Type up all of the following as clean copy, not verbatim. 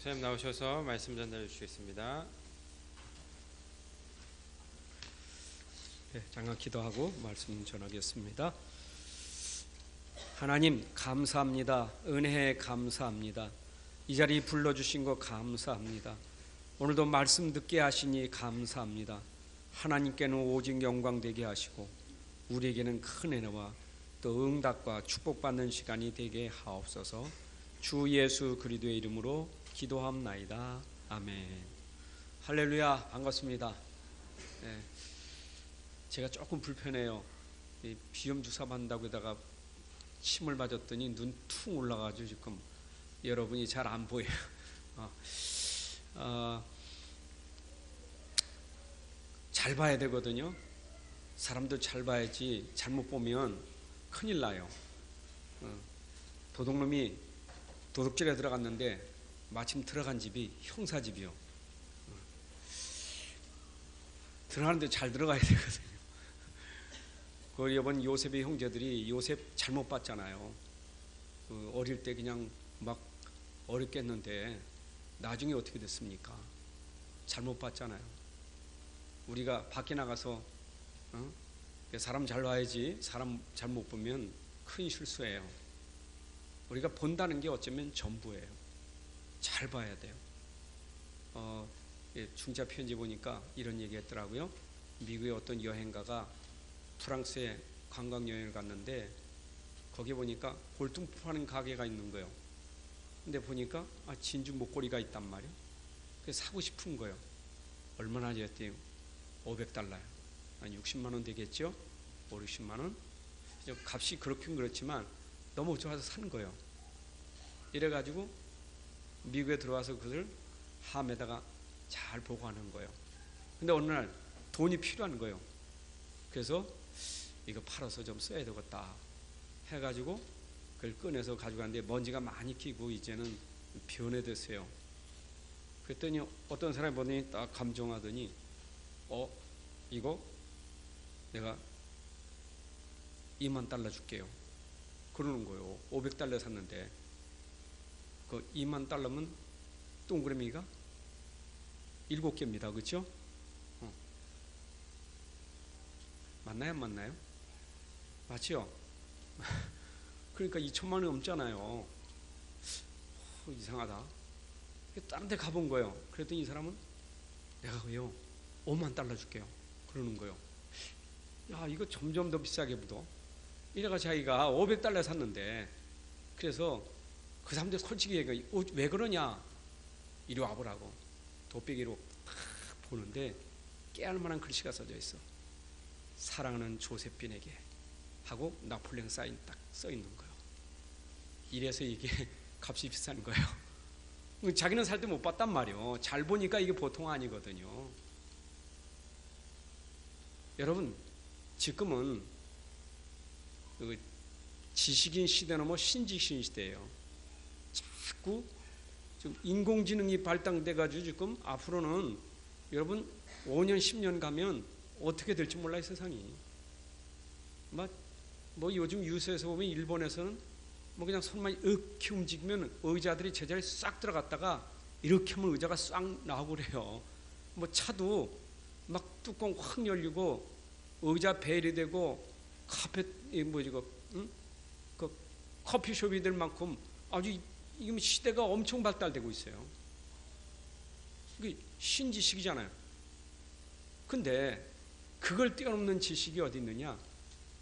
목사님 나오셔서 말씀 전달해 주시겠습니다. 네, 잠깐 기도하고 말씀 전하겠습니다. 하나님 감사합니다. 은혜에 감사합니다. 이 자리 불러주신 거 감사합니다. 오늘도 말씀 듣게 하시니 감사합니다. 하나님께는 오직 영광 되게 하시고 우리에게는 큰 은혜와 또 응답과 축복받는 시간이 되게 하옵소서. 주 예수 그리스도의 이름으로 기도합나이다. 아멘. 할렐루야. 반갑습니다. 네, 제가 조금 불편해요. 비염 주사 맞는다고 하다가 침을 맞았더니 눈 퉁 올라가지고 지금 여러분이 잘 안 보여요. 잘 봐야 되거든요. 사람들 잘 봐야지 잘못 보면 큰일 나요. 도둑놈이 도둑질에 들어갔는데 마침 들어간 집이 형사집이요. 들어가는데 잘 들어가야 되거든요. 그 이번 요셉의 형제들이 요셉 잘못 봤잖아요. 어릴 때 그냥 막 어렵게 했는데 나중에 어떻게 됐습니까? 잘못 봤잖아요. 우리가 밖에 나가서 사람 잘 봐야지 사람 잘못 보면 큰 실수예요. 우리가 본다는 게 어쩌면 전부예요. 잘 봐야 돼요. 중자 편지 보니까 이런 얘기 했더라고요. 미국의 어떤 여행가가 프랑스에 관광 여행을 갔는데 거기 보니까 골동품 파는 가게가 있는 거예요. 근데 보니까 진주 목걸이가 있단 말이에요. 그래서 사고 싶은 거예요. 얼마나 줬대요? $500. 한 60만 원 되겠죠? 5, 60만 원? 값이 그렇긴 그렇지만 너무 좋아서 산 거예요. 이래가지고 미국에 들어와서 그것을 함에다가 잘 보관한 거예요. 근데 어느 날 돈이 필요한 거예요. 그래서 이거 팔아서 좀 써야 되겠다 해가지고 그걸 꺼내서 가지고 갔는데 먼지가 많이 끼고 이제는 변해됐어요. 그랬더니 어떤 사람이 보더니 딱 감정하더니 이거 내가 $20,000 줄게요. 그러는 거예요. $500 샀는데 그 $20,000면 동그라미가 7개입니다. 그렇죠? 맞나요? 안 맞나요? 맞죠? 그러니까 2천만 원이 넘잖아요. 이상하다. 다른 데 가본 거예요. 그랬더니 이 사람은 내가 그요 $50,000 줄게요. 그러는 거예요. 야, 이거 점점 더 비싸게 묻어. 이래가 자기가 $500 샀는데 그래서 그 사람들 솔직히 얘기해. 왜 그러냐? 이리 와보라고. 돋배기로 탁 보는데 깨알 만한 글씨가 써져 있어. 사랑하는 조세핀에게 하고 나폴레옹 사인 딱 써 있는 거예요. 이래서 이게 값이 비싼 거예요. 자기는 살 때 못 봤단 말이에요. 잘 보니까 이게 보통 아니거든요. 여러분, 지금은 지식인 시대 넘어 신지식인 시대예요. 자꾸 좀 인공지능이 발달돼가지고 지금 앞으로는 여러분 5년 10년 가면 어떻게 될지 몰라요. 세상이 뭐 요즘 뉴스에서 보면 일본에서는 뭐 그냥 손만 이렇게 움직이면 의자들이 제자리에 싹 들어갔다가 이렇게 하면 의자가 싹 나오고 그래요. 뭐 차도 막 뚜껑 확 열리고 의자 베일이 되고 카펫 그 커피숍이들만큼 아주 이게 시대가 엄청 발달되고 있어요. 이게 신지식이잖아요. 근데 그걸 뛰어넘는 지식이 어디 있느냐?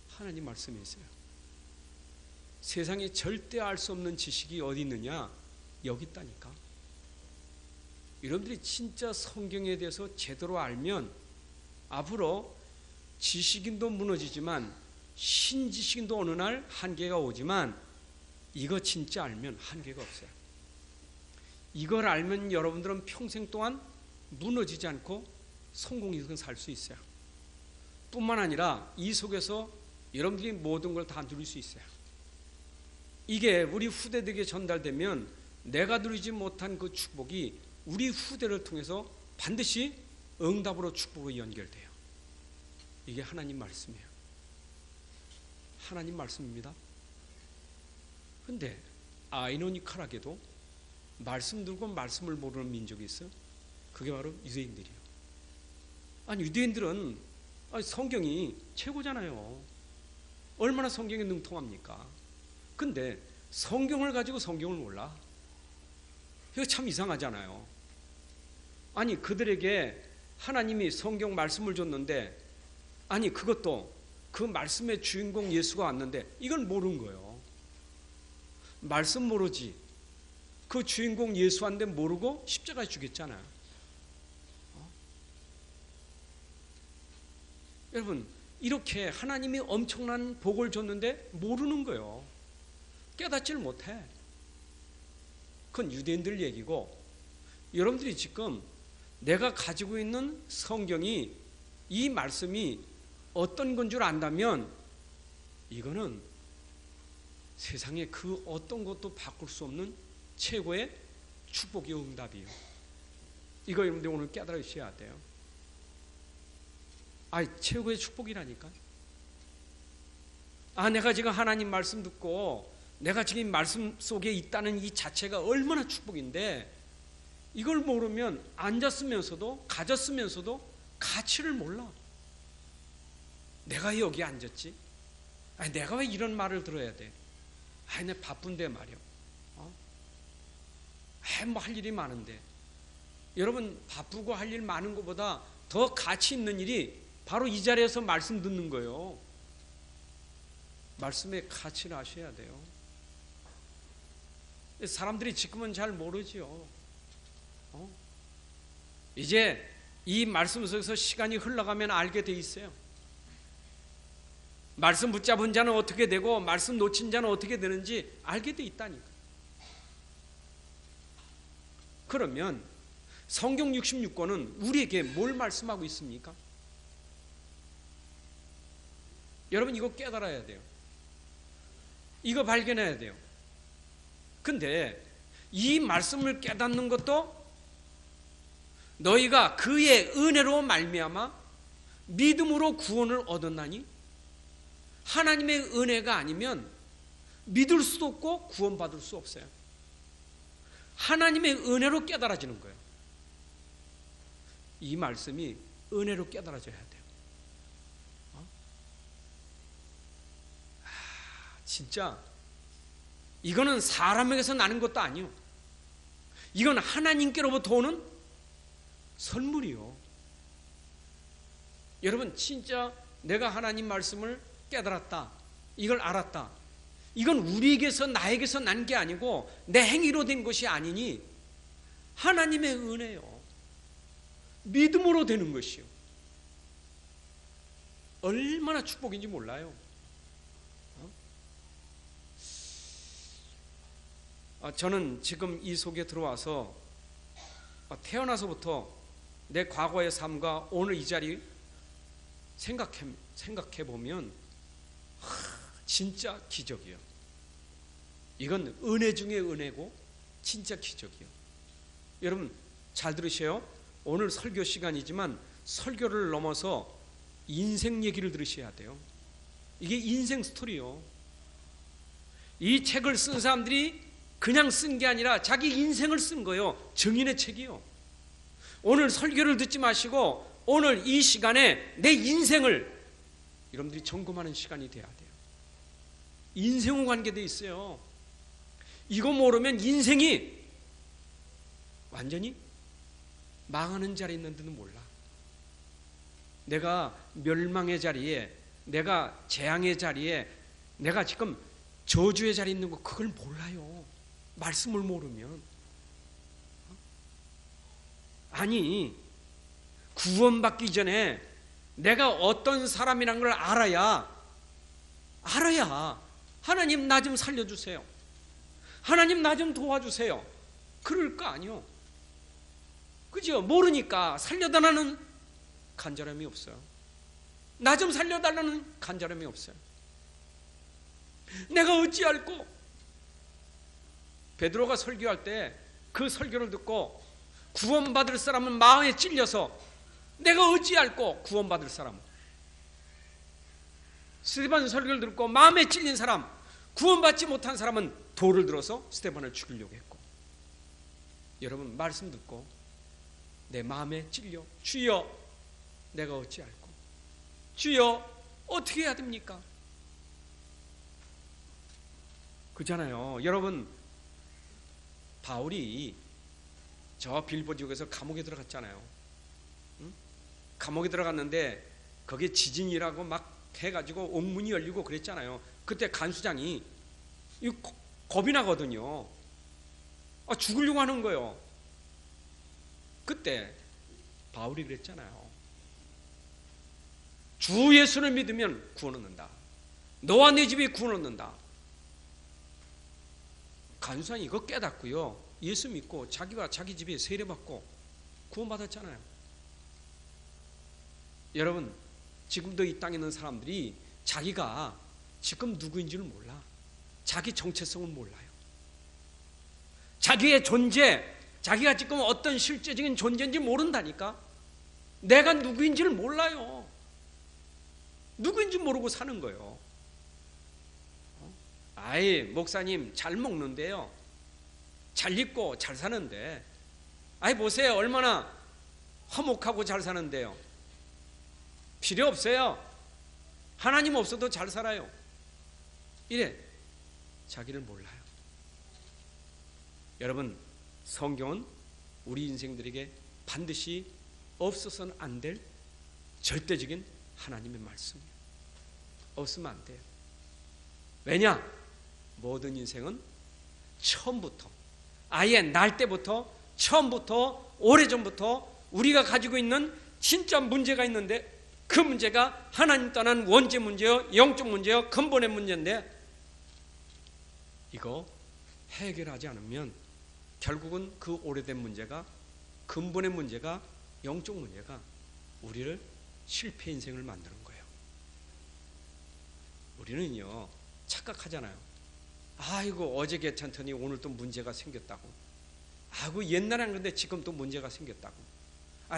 하나님 말씀에 있어요. 세상에 절대 알 수 없는 지식이 어디 있느냐? 여기 있다니까. 여러분들이 진짜 성경에 대해서 제대로 알면 앞으로 지식인도 무너지지만 신지식인도 어느 날 한계가 오지만 이거 진짜 알면 한계가 없어요. 이걸 알면 여러분들은 평생 동안 무너지지 않고 성공적으로 살 수 있어요. 뿐만 아니라 이 속에서 여러분들이 모든 걸 다 누릴 수 있어요. 이게 우리 후대들에게 전달되면 내가 누리지 못한 그 축복이 우리 후대를 통해서 반드시 응답으로 축복으로 연결돼요. 이게 하나님 말씀이에요. 하나님 말씀입니다. 근데 아이러니컬하게도 말씀 들고 말씀을 모르는 민족이 있어요. 그게 바로 유대인들이에요. 아니 유대인들은 성경이 최고잖아요. 얼마나 성경에 능통합니까? 근데 성경을 가지고 성경을 몰라. 이거 참 이상하잖아요. 아니 그들에게 하나님이 성경 말씀을 줬는데, 아니 그것도 그 말씀의 주인공 예수가 왔는데 이걸 모르는 거예요. 말씀 모르지 그 주인공 예수한테 모르고 십자가에 죽였잖아요. 여러분 이렇게 하나님이 엄청난 복을 줬는데 모르는 거예요. 깨닫지를 못해. 그건 유대인들 얘기고, 여러분들이 지금 내가 가지고 있는 성경이, 이 말씀이 어떤 건 줄 안다면 이거는 세상에 그 어떤 것도 바꿀 수 없는 최고의 축복의 응답이에요. 이거 여러분들 오늘 깨달으셔야 돼요. 최고의 축복이라니까. 내가 지금 하나님 말씀 듣고 내가 지금 이 말씀 속에 있다는 이 자체가 얼마나 축복인데, 이걸 모르면 앉았으면서도 가졌으면서도 가치를 몰라. 내가 여기 앉았지? 내가 왜 이런 말을 들어야 돼? 내 바쁜데 말이야. 뭐 할 일이 많은데. 여러분 바쁘고 할 일 많은 것보다 더 가치 있는 일이 바로 이 자리에서 말씀 듣는 거예요. 말씀의 가치를 아셔야 돼요. 사람들이 지금은 잘 모르죠. 이제 이 말씀 속에서 시간이 흘러가면 알게 돼 있어요. 말씀 붙잡은 자는 어떻게 되고 말씀 놓친 자는 어떻게 되는지 알게 돼 있다니까. 그러면 성경 66권은 우리에게 뭘 말씀하고 있습니까? 여러분 이거 깨달아야 돼요. 이거 발견해야 돼요. 근데 이 말씀을 깨닫는 것도 너희가 그의 은혜로 말미암아 믿음으로 구원을 얻었나니, 하나님의 은혜가 아니면 믿을 수도 없고 구원받을 수 없어요. 하나님의 은혜로 깨달아지는 거예요. 이 말씀이 은혜로 깨달아져야 돼요. 진짜 이거는 사람에게서 나는 것도 아니요, 이건 하나님께로부터 오는 선물이요. 여러분 진짜 내가 하나님 말씀을 깨달았다, 이걸 알았다, 이건 우리에게서 나에게서 난 게 아니고 내 행위로 된 것이 아니니 하나님의 은혜요, 믿음으로 되는 것이요. 얼마나 축복인지 몰라요. 저는 지금 이 속에 들어와서 태어나서부터 내 과거의 삶과 오늘 이 자리 생각해 보면 진짜 기적이에요. 이건 은혜 중에 은혜고 진짜 기적이에요. 여러분 잘 들으세요. 오늘 설교 시간이지만 설교를 넘어서 인생 얘기를 들으셔야 돼요. 이게 인생 스토리요. 이 책을 쓴 사람들이 그냥 쓴 게 아니라 자기 인생을 쓴 거예요. 증인의 책이요. 오늘 설교를 듣지 마시고 오늘 이 시간에 내 인생을 여러분들이 점검하는 시간이 돼야 돼요. 인생과 관계되어 있어요. 이거 모르면 인생이 완전히 망하는 자리에 있는지는 몰라. 내가 멸망의 자리에, 내가 재앙의 자리에, 내가 지금 저주의 자리에 있는 거 그걸 몰라요. 말씀을 모르면. 아니 구원받기 전에 내가 어떤 사람이란 걸 알아야 하나님 나 좀 살려주세요, 하나님 나 좀 도와주세요, 그럴 거 아니요. 그죠? 모르니까 살려달라는 간절함이 없어요. 나 좀 살려달라는 간절함이 없어요. 내가 어찌할꼬. 베드로가 설교할 때 그 설교를 듣고 구원받을 사람은 마음에 찔려서 내가 어찌할꼬 구원받을 사람. 스데반 설교를 듣고 마음에 찔린 사람, 구원받지 못한 사람은 돌을 들어서 스데반을 죽이려고 했고, 여러분 말씀 듣고 내 마음에 찔려 주여 내가 어찌할꼬 주여 어떻게 해야 됩니까? 그렇잖아요. 여러분 바울이 저 빌보 지역에서 감옥에 들어갔잖아요. 응? 감옥에 들어갔는데 거기에 지진이라고 막 해가지고 옥문이 열리고 그랬잖아요. 그때 간수장이 겁이 나거든요. 죽으려고 하는 거예요. 그때 바울이 그랬잖아요. 주 예수를 믿으면 구원 얻는다. 너와 네 집이 구원 얻는다. 간수장이 이거 깨닫고요. 예수 믿고 자기와 자기 집에 세례받고 구원받았잖아요. 여러분 지금도 이 땅에 있는 사람들이 자기가 지금 누구인지를 몰라. 자기 정체성을 몰라요. 자기의 존재, 자기가 지금 어떤 실제적인 존재인지 모른다니까. 내가 누구인지를 몰라요. 누구인지 모르고 사는 거예요. 아이 목사님 잘 먹는데요, 잘 입고 잘 사는데, 아이 보세요 얼마나 화목하고 잘 사는데요. 필요 없어요. 하나님 없어도 잘 살아요. 이래 자기를 몰라요. 여러분 성경은 우리 인생들에게 반드시 없어서는 안 될 절대적인 하나님의 말씀이에요. 없으면 안 돼요. 왜냐? 모든 인생은 처음부터, 아예 날 때부터, 처음부터, 오래전부터 우리가 가지고 있는 진짜 문제가 있는데, 그 문제가 하나님 떠난 원죄 문제요, 영적 문제요, 근본의 문제인데, 이거 해결하지 않으면 결국은 그 오래된 문제가, 근본의 문제가, 영적 문제가 우리를 실패 인생을 만드는 거예요. 우리는요 착각하잖아요. 아이고 어제 괜찮더니 오늘 또 문제가 생겼다고. 아이고 옛날에 안 그런데 지금 또 문제가 생겼다고.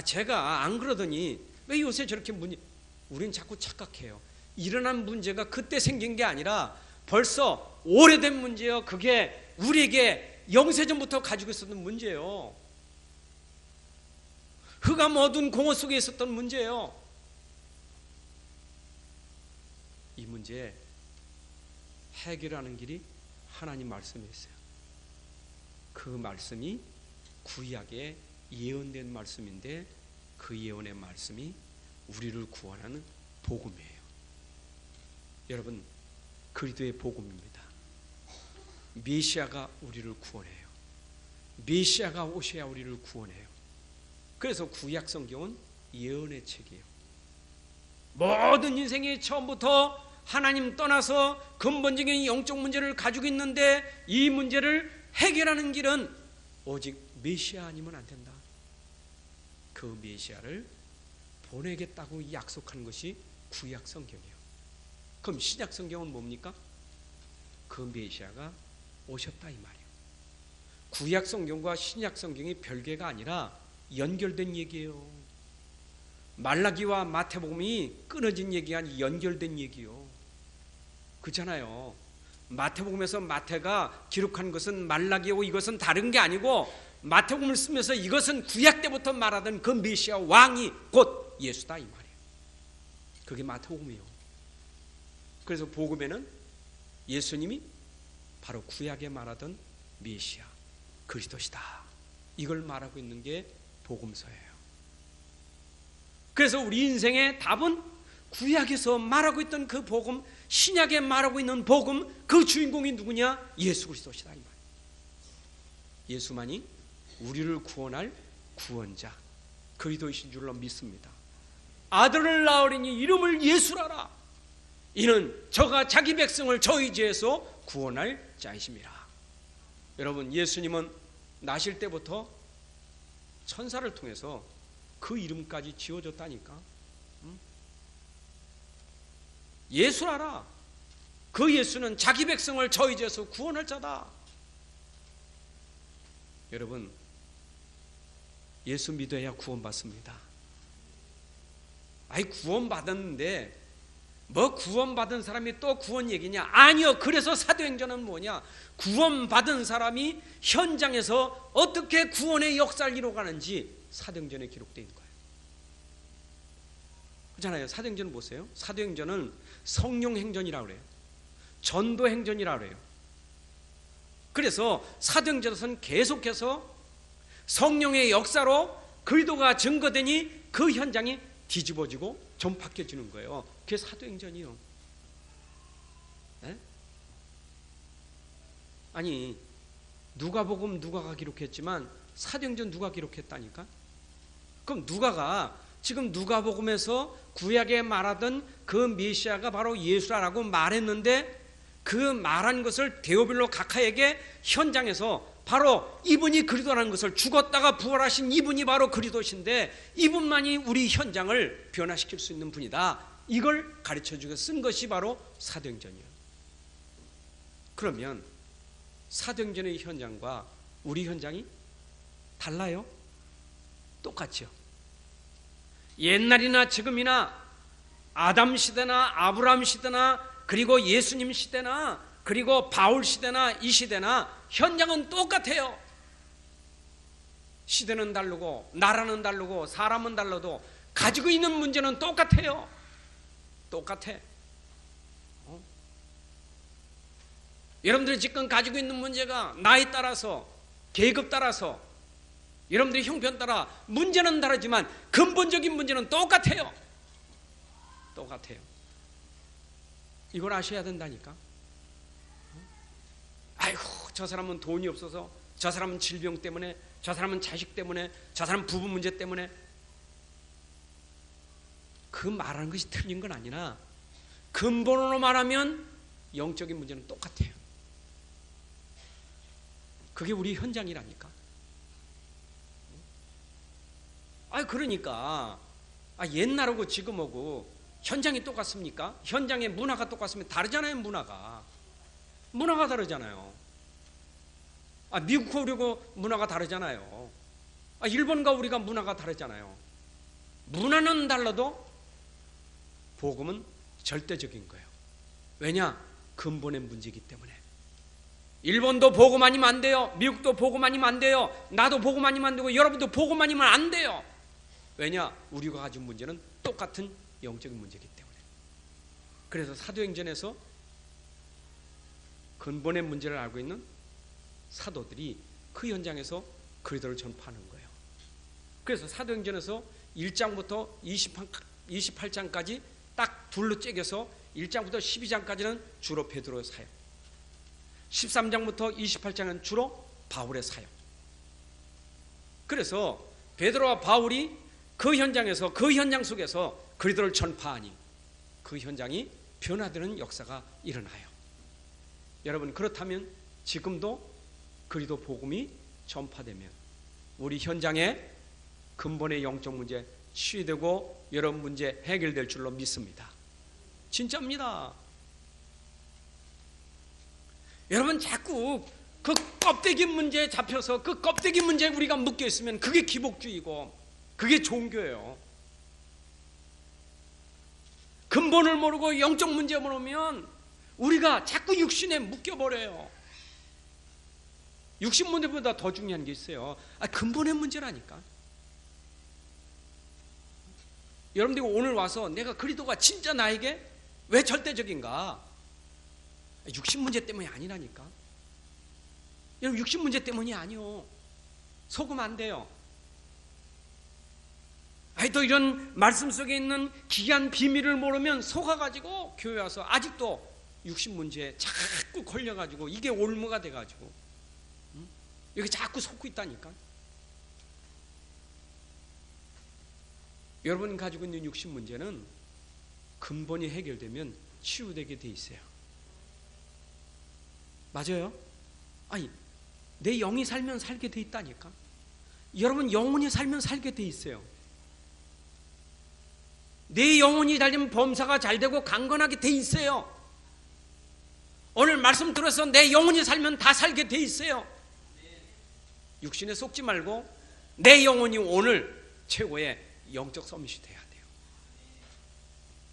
제가 안 그러더니 왜 요새 저렇게 우린 자꾸 착각해요. 일어난 문제가 그때 생긴 게 아니라 벌써 오래된 문제예요. 그게 우리에게 영세전부터 가지고 있었던 문제예요. 흑암 어두운 공허 속에 있었던 문제예요. 이 문제 해결하는 길이 하나님 말씀에 있어요. 그 말씀이 구약에 예언된 말씀인데, 그 예언의 말씀이 우리를 구원하는 복음이에요. 여러분 그리스도의 복음입니다. 메시아가 우리를 구원해요. 메시아가 오셔야 우리를 구원해요. 그래서 구약 성경은 예언의 책이에요. 모든 인생의 처음부터 하나님 떠나서 근본적인 영적 문제를 가지고 있는데, 이 문제를 해결하는 길은 오직 메시아 아니면 안 된다. 그 메시아를 보내겠다고 약속하는 것이 구약 성경이에요. 그럼 신약 성경은 뭡니까? 그 메시아가 오셨다 이 말이에요. 구약 성경과 신약 성경이 별개가 아니라 연결된 얘기예요. 말라기와 마태복음이 끊어진 얘기가 아니라 연결된 얘기요. 그렇잖아요. 마태복음에서 마태가 기록한 것은 말라기고 이것은 다른 게 아니고, 마태복음을 쓰면서 이것은 구약 때부터 말하던 그 메시아 왕이 곧 예수다 이 말이에요. 그게 마태복음이에요. 그래서 복음에는 예수님이 바로 구약에 말하던 메시아 그리스도시다, 이걸 말하고 있는 게 복음서예요. 그래서 우리 인생의 답은 구약에서 말하고 있던 그 복음, 신약에 말하고 있는 복음, 그 주인공이 누구냐? 예수 그리스도시다 이 말이에요. 예수만이 우리를 구원할 구원자 그리스도이신 줄로 믿습니다. 아들을 낳으리니 이름을 예수라라. 이는 저가 자기 백성을 저희 죄에서 구원할 자이심이라. 여러분 예수님은 나실 때부터 천사를 통해서 그 이름까지 지어줬다니까. 예수라라. 그 예수는 자기 백성을 저희 죄에서 구원할 자다. 여러분 예수 믿어야 구원받습니다. 구원받았는데 뭐 구원받은 사람이 또 구원 얘기냐? 아니요. 그래서 사도행전은 뭐냐? 구원받은 사람이 현장에서 어떻게 구원의 역사를 이뤄가는지 사도행전에 기록되어 있는 거예요. 그렇잖아요. 사도행전은 보세요. 사도행전은 성령행전이라고 그래요. 전도행전이라고 그래요. 그래서 사도행전에서는 계속해서 성령의 역사로 그리스도가 증거되니 그 현장이 뒤집어지고 좀 바뀌어지는 거예요. 그게 사도행전이요. 네? 아니, 누가복음 누가가 기록했지만 사도행전 누가 기록했다니까? 그럼 누가가 지금 누가복음에서 구약에 말하던 그 메시아가 바로 예수라고 말했는데 그 말한 것을 데오빌로 각하에게 현장에서 바로 이분이 그리스도라는 것을 죽었다가 부활하신 이분이 바로 그리스도신데 이분만이 우리 현장을 변화시킬 수 있는 분이다. 이걸 가르쳐주고 쓴 것이 바로 사도행전이에요. 그러면 사도행전의 현장과 우리 현장이 달라요? 똑같죠. 옛날이나 지금이나 아담 시대나 아브라함 시대나 그리고 예수님 시대나 그리고 바울 시대나 이 시대나 현장은 똑같아요. 시대는 다르고 나라는 다르고 사람은 달라도 가지고 있는 문제는 똑같아요. 똑같아. 여러분들이 지금 가지고 있는 문제가 나이 따라서 계급 따라서 여러분들의 형편 따라 문제는 다르지만 근본적인 문제는 똑같아요. 똑같아요. 이걸 아셔야 된다니까. 아이고 저 사람은 돈이 없어서, 저 사람은 질병 때문에, 저 사람은 자식 때문에, 저 사람은 부부 문제 때문에. 그 말하는 것이 틀린 건 아니나 근본으로 말하면 영적인 문제는 똑같아요. 그게 우리 현장이라니까. 그러니까 옛날하고 지금하고 현장이 똑같습니까? 현장의 문화가 똑같으면 다르잖아요. 문화가 다르잖아요. 미국과 우리가 문화가 다르잖아요. 일본과 우리가 문화가 다르잖아요. 문화는 달라도 복음은 절대적인 거예요. 왜냐? 근본의 문제이기 때문에. 일본도 복음 아니면 안 돼요. 미국도 복음 아니면 안 돼요. 나도 복음 아니면 안 되고 여러분도 복음 아니면 안 돼요. 왜냐? 우리가 가진 문제는 똑같은 영적인 문제이기 때문에. 그래서 사도행전에서 근본의 문제를 알고 있는 사도들이 그 현장에서 그리스도를 전파하는 거예요. 그래서 사도행전에서 1장부터 28장까지 딱 둘로 쪼개서 1장부터 12장까지는 주로 베드로의 사역, 13장부터 28장은 주로 바울의 사역. 그래서 베드로와 바울이 그 현장에서, 그 현장 속에서 그리스도를 전파하니 그 현장이 변화되는 역사가 일어나요. 여러분, 그렇다면 지금도 그리스도 복음이 전파되면 우리 현장에 근본의 영적 문제 치유되고 여러분 문제 해결될 줄로 믿습니다. 진짜입니다. 여러분 자꾸 그 껍데기 문제에 잡혀서 그 껍데기 문제에 우리가 묶여 있으면 그게 기복주의고 그게 종교예요. 근본을 모르고 영적 문제 모르면 우리가 자꾸 육신에 묶여버려요. 육신 문제보다 더 중요한 게 있어요. 근본의 문제라니까. 여러분들이 오늘 와서 내가 그리스도가 진짜 나에게 왜 절대적인가? 육신 문제 때문이 아니라니까. 여러분, 육신 문제 때문이 아니요. 속으면 안 돼요. 또 이런 말씀 속에 있는 기이한 비밀을 모르면 속아가지고 교회 와서 아직도 육신 문제에 자꾸 걸려가지고 이게 올무가 돼가지고 여기 자꾸 속고 있다니까. 여러분 가지고 있는 육신 문제는 근본이 해결되면 치유되게 돼 있어요. 맞아요? 내 영이 살면 살게 돼 있다니까. 여러분 영혼이 살면 살게 돼 있어요. 내 영혼이 달리면 범사가 잘 되고 강건하게 돼 있어요. 오늘 말씀 들어서 내 영혼이 살면 다 살게 돼 있어요. 육신에 속지 말고 내 영혼이 오늘 최고의 영적 서밋이 돼야 돼요.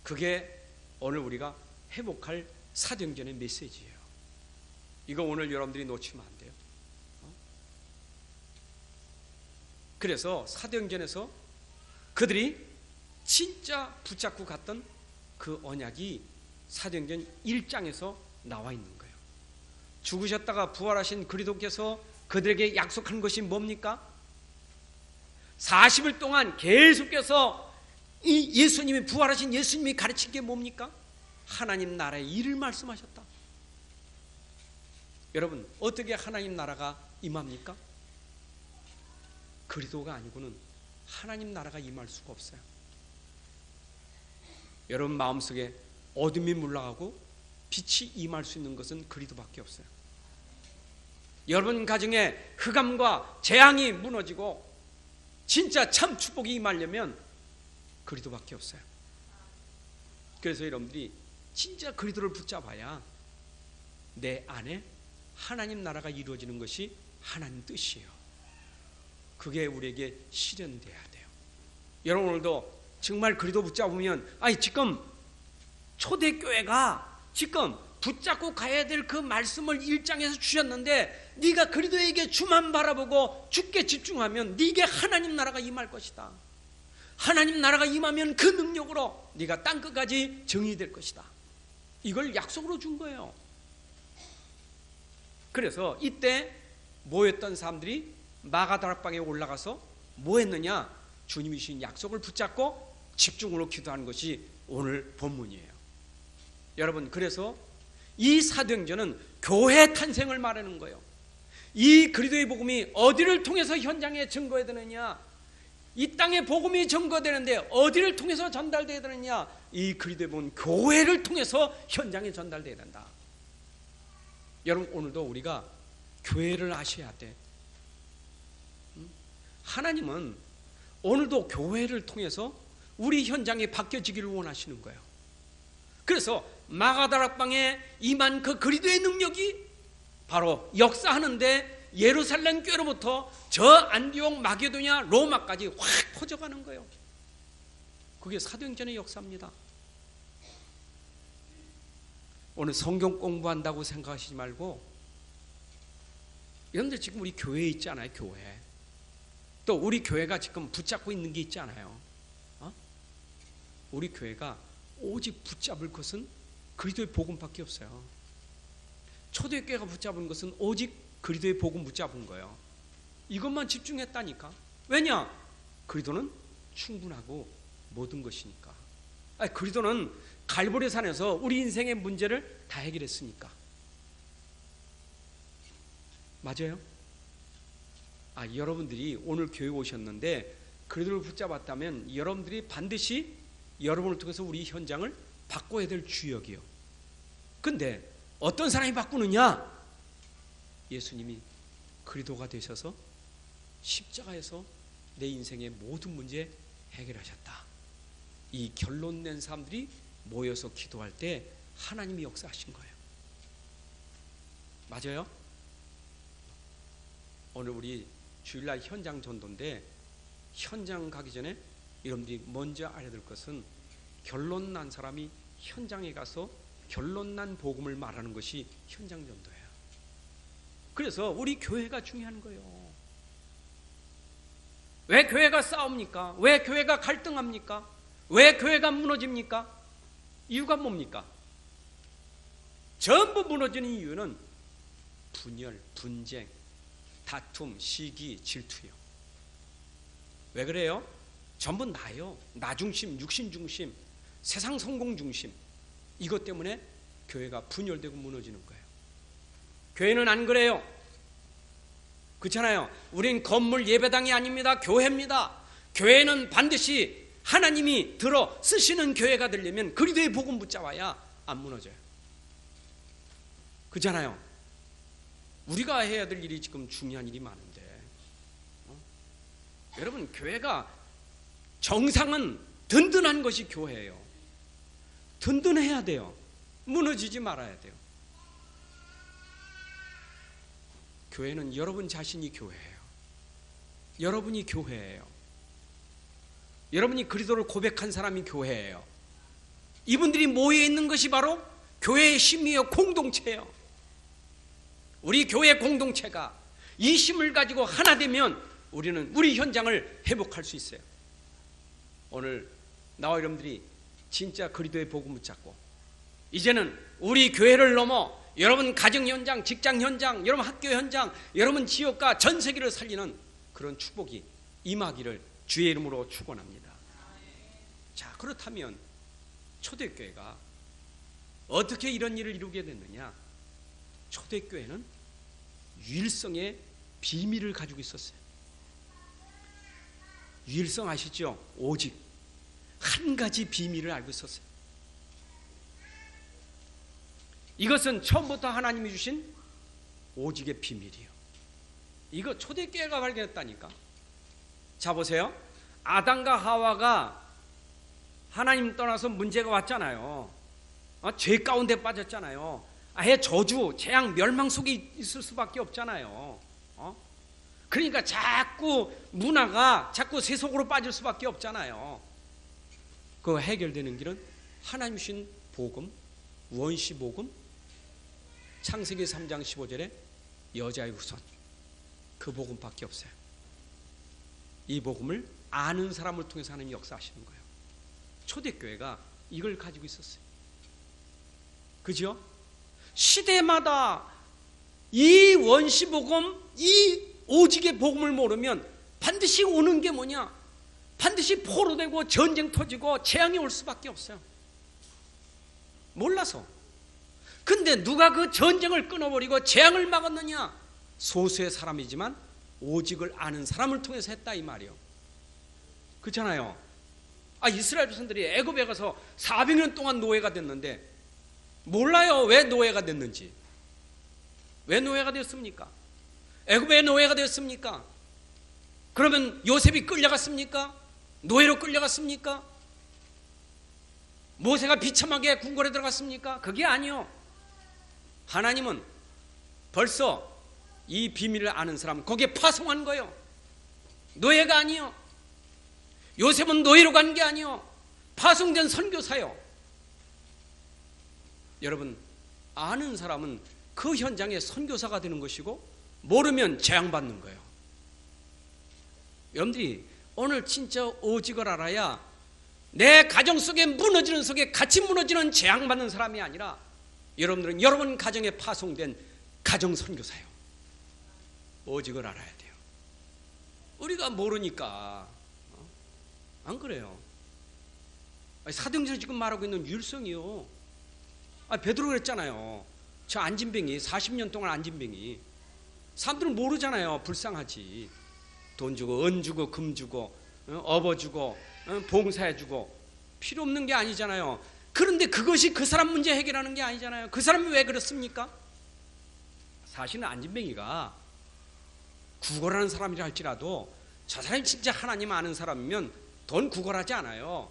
그게 오늘 우리가 회복할 사도행전의 메시지예요. 이거 오늘 여러분들이 놓치면 안 돼요. 그래서 사도행전에서 그들이 진짜 붙잡고 갔던 그 언약이 사도행전 1장에서 나와 있는 거예요. 죽으셨다가 부활하신 그리스도께서 그들에게 약속한 것이 뭡니까? 40일 동안 계속해서 이 예수님이, 부활하신 예수님이 가르친 게 뭡니까? 하나님 나라의 일을 말씀하셨다. 여러분, 어떻게 하나님 나라가 임합니까? 그리스도가 아니고는 하나님 나라가 임할 수가 없어요. 여러분 마음속에 어둠이 물러가고 빛이 임할 수 있는 것은 그리스도밖에 없어요. 여러분 가정에 흑암과 재앙이 무너지고 진짜 참 축복이 임하려면 그리스도밖에 없어요. 그래서 여러분들이 진짜 그리스도를 붙잡아야 내 안에 하나님 나라가 이루어지는 것이 하나님 뜻이에요. 그게 우리에게 실현돼야 돼요. 여러분 오늘도 정말 그리스도 붙잡으면, 지금 초대교회가 지금 붙잡고 가야 될 그 말씀을 1장에서 주셨는데 네가 그리스도에게 주만 바라보고 주께 집중하면 네게 하나님 나라가 임할 것이다. 하나님 나라가 임하면 그 능력으로 네가 땅끝까지 정의될 것이다. 이걸 약속으로 준 거예요. 그래서 이때 모였던 사람들이 마가다락방에 올라가서 뭐 했느냐? 주님이 주신 약속을 붙잡고 집중으로 기도하는 것이 오늘 본문이에요. 여러분, 그래서 이 사도행전은 교회 탄생을 말하는 거예요. 이 그리스도의 복음이 어디를 통해서 현장에 증거해야 되느냐? 이 땅에 복음이 증거되는데 어디를 통해서 전달되어야 되느냐? 이 그리스도의 복음, 교회를 통해서 현장에 전달되어야 된다. 여러분 오늘도 우리가 교회를 아셔야 돼. 하나님은 오늘도 교회를 통해서 우리 현장이 바뀌어지기를 원하시는 거예요. 그래서 마가다락방에 임한 그 그리스도의 능력이 바로 역사하는데 예루살렘 교회로부터 저 안디옥, 마게도냐, 로마까지 확 퍼져가는 거예요. 그게 사도행전의 역사입니다. 오늘 성경 공부한다고 생각하시지 말고, 여러분들 지금 우리 교회에 있지 않아요? 교회. 또 우리 교회가 지금 붙잡고 있는 게 있지 않아요? 우리 교회가 오직 붙잡을 것은 그리스도의 복음밖에 없어요. 초대교회가 붙잡은 것은 오직 그리스도의 복음 붙잡은 거예요. 이것만 집중했다니까. 왜냐? 그리스도는 충분하고 모든 것이니까. 그리스도는 갈보리산에서 우리 인생의 문제를 다 해결했으니까. 맞아요? 여러분들이 오늘 교회 오셨는데 그리스도를 붙잡았다면 여러분들이 반드시 여러분을 통해서 우리 현장을 바꿔야 될 주역이요. 근데 어떤 사람이 바꾸느냐? 예수님이 그리스도가 되셔서 십자가에서 내 인생의 모든 문제 해결하셨다. 이 결론 낸 사람들이 모여서 기도할 때 하나님이 역사하신 거예요. 맞아요? 오늘 우리 주일날 현장 전도인데 현장 가기 전에 여러분들이 먼저 알아야 될 것은 결론 난 사람이 현장에 가서 결론 난 복음을 말하는 것이 현장 전도예요. 그래서 우리 교회가 중요한 거예요. 왜 교회가 싸웁니까? 왜 교회가 갈등합니까? 왜 교회가 무너집니까? 이유가 뭡니까? 전부 무너지는 이유는 분열, 분쟁, 다툼, 시기, 질투요. 왜 그래요? 전부 나요. 나 중심, 육신 중심, 세상 성공 중심. 이것 때문에 교회가 분열되고 무너지는 거예요. 교회는 안 그래요. 그렇잖아요. 우린 건물 예배당이 아닙니다. 교회입니다. 교회는 반드시 하나님이 들어 쓰시는 교회가 되려면 그리스도의 복음 붙잡아야 안 무너져요. 그렇잖아요. 우리가 해야 될 일이 지금 중요한 일이 많은데, 여러분 교회가 정상은 든든한 것이 교회예요. 든든해야 돼요. 무너지지 말아야 돼요. 교회는 여러분 자신이 교회예요. 여러분이 교회예요. 여러분이 그리스도를 고백한 사람이 교회예요. 이분들이 모여 있는 것이 바로 교회의 힘이요, 공동체예요. 우리 교회 공동체가 이 힘을 가지고 하나 되면 우리는 우리 현장을 회복할 수 있어요. 오늘 나와 여러분들이 진짜 그리스도의 복음을 붙잡고 이제는 우리 교회를 넘어 여러분 가정 현장, 직장 현장, 여러분 학교 현장, 여러분 지역과 전 세계를 살리는 그런 축복이 임하기를 주의 이름으로 축원합니다. 자, 그렇다면 초대교회가 어떻게 이런 일을 이루게 됐느냐? 초대교회는 유일성의 비밀을 가지고 있었어요. 유일성 아시죠? 오직 한 가지 비밀을 알고 있었어요. 이것은 처음부터 하나님이 주신 오직의 비밀이에요. 이거 초대교회가 발견했다니까. 자, 보세요. 아담과 하와가 하나님 떠나서 문제가 왔잖아요. 죄 가운데 빠졌잖아요. 아예 저주, 재앙, 멸망 속에 있을 수밖에 없잖아요. 그러니까 자꾸 문화가 자꾸 세속으로 빠질 수밖에 없잖아요. 그 해결되는 길은 하나님 주신 복음, 원시 복음, 창세기 3장 15절에 여자의 후손, 그 복음밖에 없어요. 이 복음을 아는 사람을 통해서 하나님이 역사하시는 거예요. 초대교회가 이걸 가지고 있었어요. 그죠? 시대마다 이 원시 복음, 이 오직의 복음을 모르면 반드시 오는 게 뭐냐? 반드시 포로되고 전쟁 터지고 재앙이 올 수밖에 없어요. 몰라서. 근데 누가 그 전쟁을 끊어버리고 재앙을 막았느냐? 소수의 사람이지만 오직을 아는 사람을 통해서 했다 이 말이에요. 그렇잖아요. 이스라엘 백성들이 애굽에 가서 400년 동안 노예가 됐는데 몰라요. 왜 노예가 됐는지. 왜 노예가 됐습니까? 애굽에 노예가 됐습니까? 그러면 요셉이 끌려갔습니까? 노예로 끌려갔습니까? 모세가 비참하게 궁궐에 들어갔습니까? 그게 아니요. 하나님은 벌써 이 비밀을 아는 사람 거기에 파송한 거예요. 노예가 아니요. 요셉은 노예로 간 게 아니요. 파송된 선교사요. 여러분, 아는 사람은 그 현장의 선교사가 되는 것이고 모르면 재앙받는 거예요. 여러분들이 오늘 진짜 오직을 알아야 내 가정 속에 무너지는 속에 같이 무너지는 재앙받는 사람이 아니라 여러분들은 여러분 가정에 파송된 가정 선교사예요. 오직을 알아야 돼요. 우리가 모르니까. 안 그래요? 사도행전에 지금 말하고 있는 유일성이요. 베드로 그랬잖아요. 저 안진뱅이 40년 동안 안진뱅이. 사람들은 모르잖아요. 불쌍하지. 돈 주고 은 주고 금 주고 업어 주고 봉사해 주고 필요 없는 게 아니잖아요. 그런데 그것이 그 사람 문제 해결하는 게 아니잖아요. 그 사람이 왜 그렇습니까? 사실은 안진뱅이가 구걸하는 사람이라 할지라도 저 사람이 진짜 하나님 아는 사람이면 돈 구걸하지 않아요.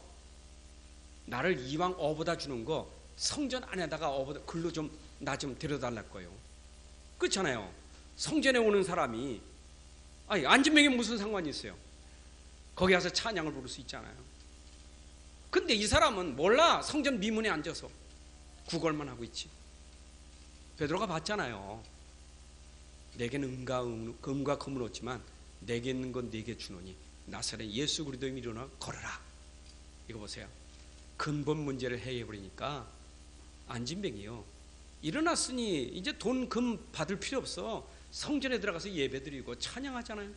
나를 이왕 어보다 주는 거 성전 안에다가 어보다 글로 좀 나 좀 데려달랄 거예요. 그렇잖아요. 성전에 오는 사람이 안진뱅이 무슨 상관이 있어요? 거기 가서 찬양을 부를 수 있잖아요. 근데 이 사람은 몰라. 성전 미문에 앉아서 구걸만 하고 있지. 베드로가 봤잖아요. 내게는 금과 금은 없지만 내게 있는 건 네게 주노니 나사렛 예수 그리스도의 이름으로 일어나 걸어라. 이거 보세요. 근본 문제를 해결해버리니까 안진뱅이요. 일어났으니 이제 돈 금 받을 필요 없어. 성전에 들어가서 예배드리고 찬양하잖아요.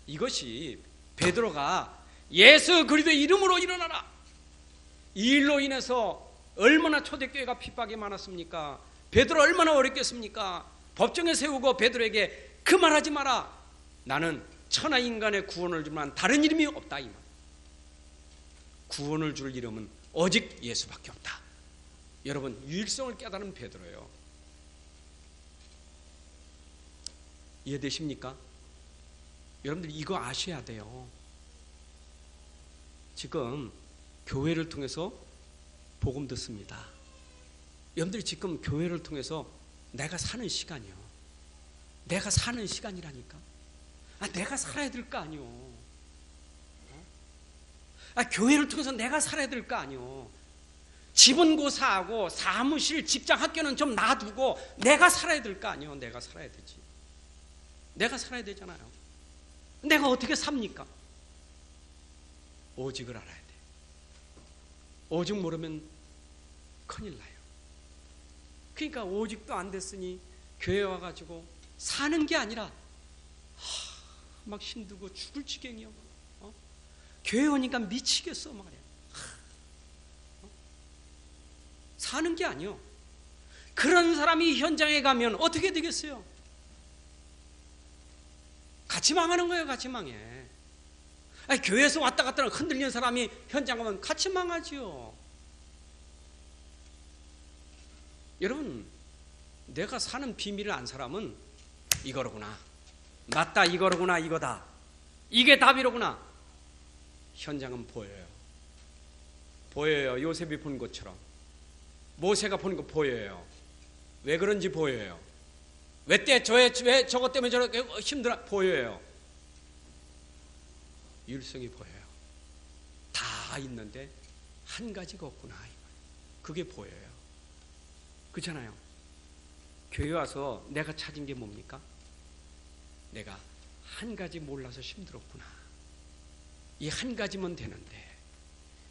이것이 베드로가 예수 그리스도의 이름으로 일어나라. 이 일로 인해서 얼마나 초대교회가 핍박이 많았습니까? 베드로 얼마나 어렵겠습니까? 법정에 세우고 베드로에게 그 말하지 마라. 나는 천하 인간의 구원을 주만 다른 이름이 없다 이 말. 구원을 줄 이름은 오직 예수밖에 없다. 여러분, 유일성을 깨달은 베드로예요. 이해되십니까? 여러분들 이거 아셔야 돼요. 지금 교회를 통해서 복음 듣습니다. 여러분들이 지금 교회를 통해서 내가 사는 시간이요. 내가 사는 시간이라니까. 내가 살아야 될 거 아니요. 교회를 통해서 내가 살아야 될 거 아니요. 집은 고사하고 사무실, 직장, 학교는 좀 놔두고 내가 살아야 될 거 아니에요. 내가 살아야 되지. 내가 살아야 되잖아요. 내가 어떻게 삽니까? 오직을 알아야 돼. 오직 모르면 큰일 나요. 그러니까 오직도 안 됐으니 교회 와가지고 사는 게 아니라 막 힘들고 죽을 지경이요. 교회 오니까 미치겠어 말이야. 사는 게 아니요. 그런 사람이 현장에 가면 어떻게 되겠어요? 같이 망하는 거예요. 같이 망해. 아니, 교회에서 왔다 갔다 흔들리는 사람이 현장 가면 같이 망하지요. 여러분, 내가 사는 비밀을 안 사람은 이거로구나, 맞다, 이거로구나, 이거다, 이게 답이로구나. 현장은 보여요. 보여요. 요셉이 본 것처럼, 모세가 본 거 보여요. 왜 그런지 보여요. 왜 저것 때문에 저렇게 힘들어 보여요. 율성이 보여요. 다 있는데 한 가지가 없구나, 그게 보여요. 그렇잖아요. 교회 와서 내가 찾은 게 뭡니까? 내가 한 가지 몰라서 힘들었구나. 이 한 가지면 되는데,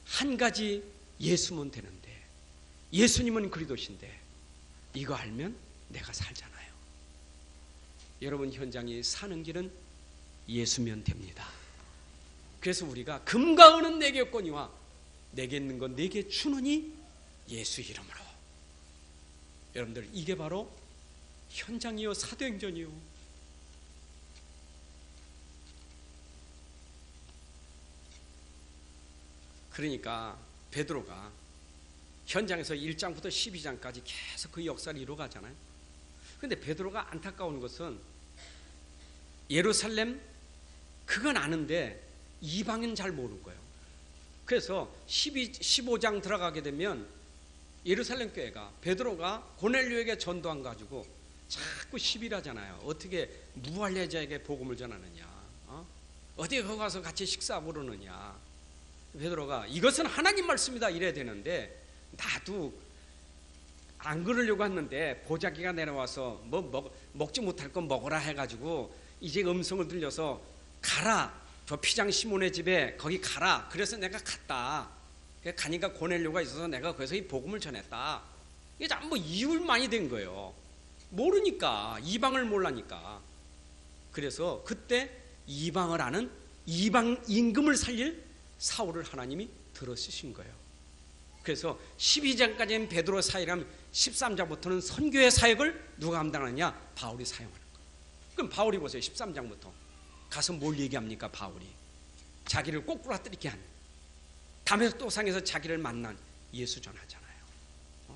한 가지 예수면 되는데, 예수님은 그리스도신데, 이거 알면 내가 살잖아요. 여러분, 현장이 사는 길은 예수면 됩니다. 그래서 우리가 금과 은은 내게 없거니와 내게 있는 건 내게 주느니 예수 이름으로. 여러분들, 이게 바로 현장이요, 사도행전이요. 그러니까 베드로가 현장에서 1장부터 12장까지 계속 그 역사를 이루어가잖아요. 그런데 베드로가 안타까운 것은 예루살렘 그건 아는데 이방은 잘 모르는 거예요. 그래서 15장 들어가게 되면 예루살렘 교회가 베드로가 고넬료에게 전도한 가지고 자꾸 시비하잖아요. 어떻게 무할례자에게 복음을 전하느냐, 어디 거기 가서 같이 식사 부르느냐. 베드로가 이것은 하나님 말씀이다 이래야 되는데, 나도 안 그러려고 했는데 보자기가 내려와서 먹지 못할 건 먹어라 해가지고 이제 음성을 들려서 가라, 저 피장 시몬의 집에 거기 가라. 그래서 내가 갔다. 가니까 고넬료가 있어서 내가 거기서 이 복음을 전했다. 이게 전부 이율만이 된 거예요. 모르니까, 이방을 몰라니까. 그래서 그때 이방을 아는 이방 임금을 살릴 사울을 하나님이 들어 쓰신 거예요. 그래서 12장까지는 베드로 사역이라면 13장부터는 선교의 사역을 누가 감당하느냐? 바울이 사용하는 거예요. 그럼 바울이 보세요. 13장부터 가서 뭘 얘기합니까? 바울이 자기를 꼬꾸라뜨리게 한 담에서 또상에서 자기를 만난 예수 전하잖아요.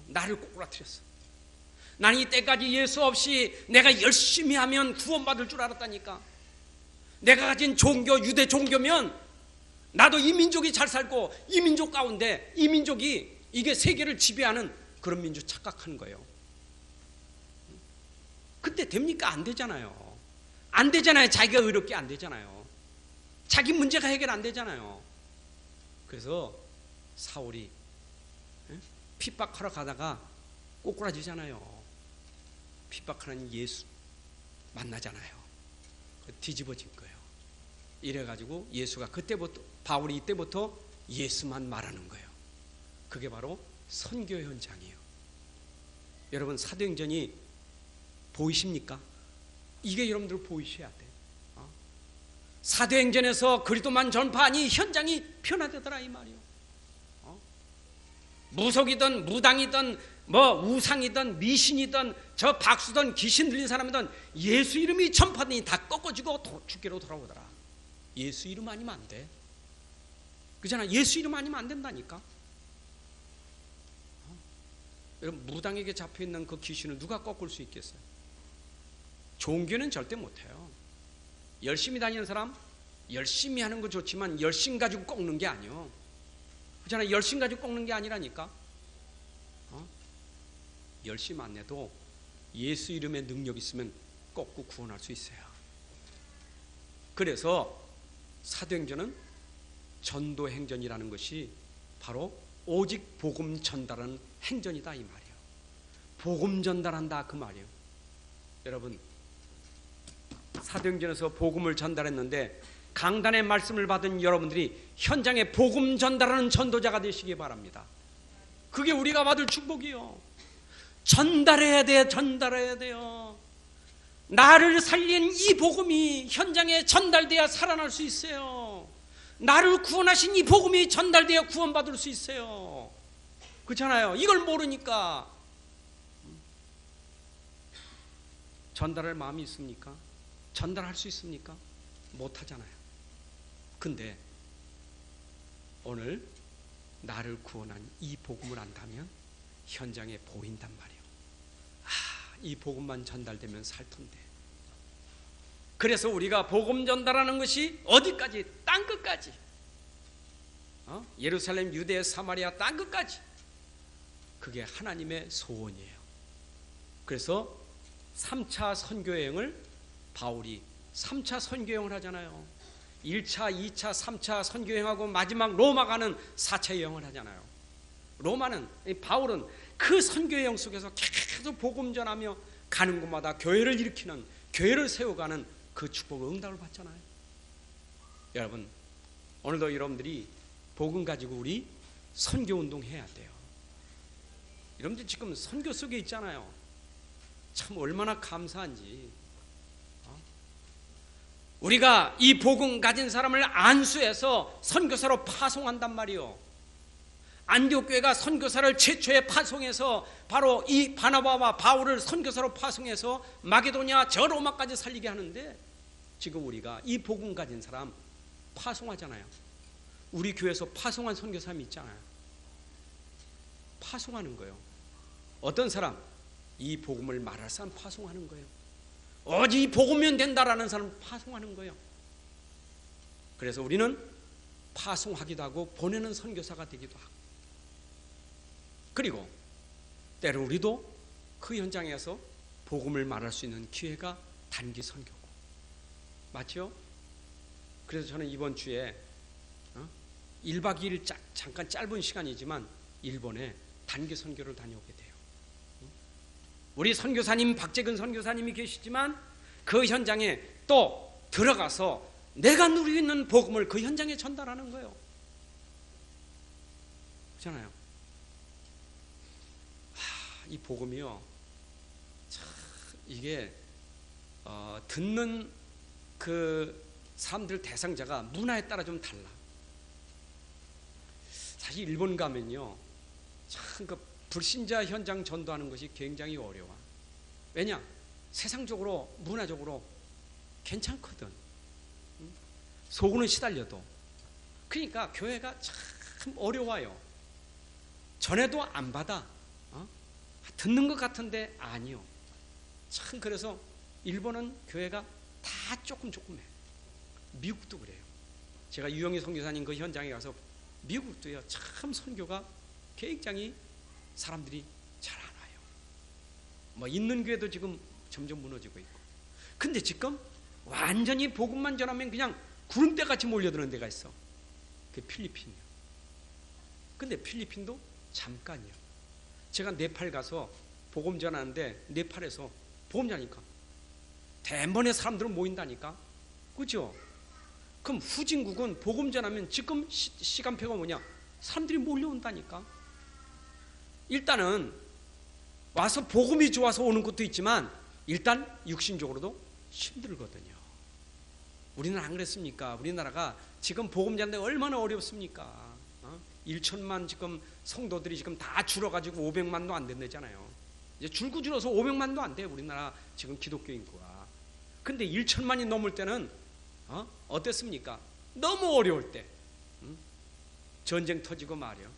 나를 꼬꾸라뜨렸어. 나는 이때까지 예수 없이 내가 열심히 하면 구원받을 줄 알았다니까. 내가 가진 종교, 유대 종교면 나도 이 민족이 잘 살고, 이 민족 가운데 이 민족이 이게 세계를 지배하는 그런 민족 착각하는 거예요. 그때 됩니까? 안 되잖아요. 안 되잖아요. 자기가 의롭게 안 되잖아요. 자기 문제가 해결 안 되잖아요. 그래서 사울이 핍박하러 가다가 꼬꾸라지잖아요. 핍박하는 예수 만나잖아요. 뒤집어진 거예요. 이래가지고 예수가 그때부터, 바울이 이때부터 예수만 말하는 거예요. 그게 바로 선교 현장이에요. 여러분, 사도행전이 보이십니까? 이게 여러분들 보이셔야 돼. 사도행전에서 그리스도만 전파하니 현장이 변화되더라 이 말이에요. 무속이든 무당이든 우상이든 미신이든 저 박수든 귀신 들린 사람이든 예수 이름이 전파되니 다 꺾어지고 죽게로 돌아오더라. 예수 이름 아니면 안 돼. 그잖아. 예수 이름 아니면 안 된다니까. 여러분, 무당에게 잡혀있는 그 귀신을 누가 꺾을 수 있겠어요? 종교는 절대 못해요. 열심히 다니는 사람 열심히 하는 거 좋지만 열심 가지고 꺾는 게 아니요. 그잖아. 열심 가지고 꺾는 게 아니라니까. 열심 안 해도 예수 이름의 능력 있으면 꺾고 구원할 수 있어요. 그래서 사도행전은 전도행전이라는 것이 바로 오직 복음 전달하는 행전이다 이 말이에요. 복음 전달한다 그 말이에요. 여러분, 사도행전에서 복음을 전달했는데 강단의 말씀을 받은 여러분들이 현장에 복음 전달하는 전도자가 되시기 바랍니다. 그게 우리가 받을 축복이요. 전달해야 돼, 전달해야 돼요. 나를 살린 이 복음이 현장에 전달돼야 살아날 수 있어요. 나를 구원하신 이 복음이 전달돼야 구원받을 수 있어요. 그렇잖아요. 이걸 모르니까 전달할 마음이 있습니까? 전달할 수 있습니까? 못하잖아요. 근데 오늘 나를 구원한 이 복음을 안다면 현장에 보인단 말이에요. 이 복음만 전달되면 살 텐데. 그래서 우리가 복음 전달하는 것이 어디까지? 땅끝까지. 예루살렘, 유대, 사마리아 땅끝까지. 그게 하나님의 소원이에요. 그래서 3차 선교여행을 바울이 3차 선교여행을 하잖아요. 1차, 2차, 3차 선교여행하고 마지막 로마 가는 4차 여행을 하잖아요. 바울은 그 선교여행 속에서 계속 복음 전하며 가는 곳마다 교회를 일으키는, 교회를 세워가는 그 축복을 응답을 받잖아요. 여러분, 오늘도 여러분들이 복음 가지고 우리 선교운동 해야 돼요. 여러분들 지금 선교 속에 있잖아요. 참 얼마나 감사한지. 우리가 이 복음 가진 사람을 안수해서 선교사로 파송한단 말이요. 안디옥 교회가 선교사를 최초에 파송해서 바로 이 바나바와 바울을 선교사로 파송해서 마게도냐 저 로마까지 살리게 하는데, 지금 우리가 이 복음 가진 사람 파송하잖아요. 우리 교회에서 파송한 선교사님이 있잖아요. 파송하는 거예요. 어떤 사람? 이 복음을 말할 사람 파송하는 거예요. 오직 이 복음이면 된다라는 사람 파송하는 거예요. 그래서 우리는 파송하기도 하고 보내는 선교사가 되기도 하고, 그리고 때로 우리도 그 현장에서 복음을 말할 수 있는 기회가 단기 선교고, 맞죠? 그래서 저는 이번 주에 1박 2일 잠깐 짧은 시간이지만 일본에 단기 선교를 다녀오게 돼요. 우리 선교사님 박재근 선교사님이 계시지만 그 현장에 또 들어가서 내가 누리고 있는 복음을 그 현장에 전달하는 거예요. 그렇잖아요. 이 복음이요, 참 이게 듣는 그 사람들 대상자가 문화에 따라 좀 달라. 사실 일본 가면요, 참 그 불신자 현장 전도하는 것이 굉장히 어려워. 왜냐? 세상적으로 문화적으로 괜찮거든. 속으로는 시달려도. 그러니까 교회가 참 어려워요. 전에도 안 받아. 듣는 것 같은데 아니요. 참 그래서 일본은 교회가 다 조금해. 미국도 그래요. 제가 유영희 선교사님 그 현장에 가서 미국도요, 참 선교가 굉장히 사람들이 잘 안 와요. 뭐 있는 교회도 지금 점점 무너지고 있고. 근데 지금 완전히 복음만 전하면 그냥 구름대같이 몰려드는 데가 있어. 그게 필리핀이요. 근데 필리핀도 잠깐이요. 제가 네팔 가서 복음 전하는데 네팔에서 복음 전하니까 대번에 사람들은 모인다니까. 그죠? 그럼 후진국은 복음 전하면 지금 시간표가 뭐냐? 사람들이 몰려온다니까. 일단은 와서 복음이 좋아서 오는 것도 있지만 일단 육신적으로도 힘들거든요. 우리는 안 그랬습니까? 우리나라가 지금 복음 전하는데 얼마나 어렵습니까? 1천만 지금 성도들이 지금 다 줄어가지고 500만도 안 된다잖아요. 이제 줄고 줄어서 500만도 안 돼요. 우리나라 지금 기독교 인구가. 근데 1천만이 넘을 때는 어땠습니까? 너무 어려울 때, 전쟁 터지고 말이요.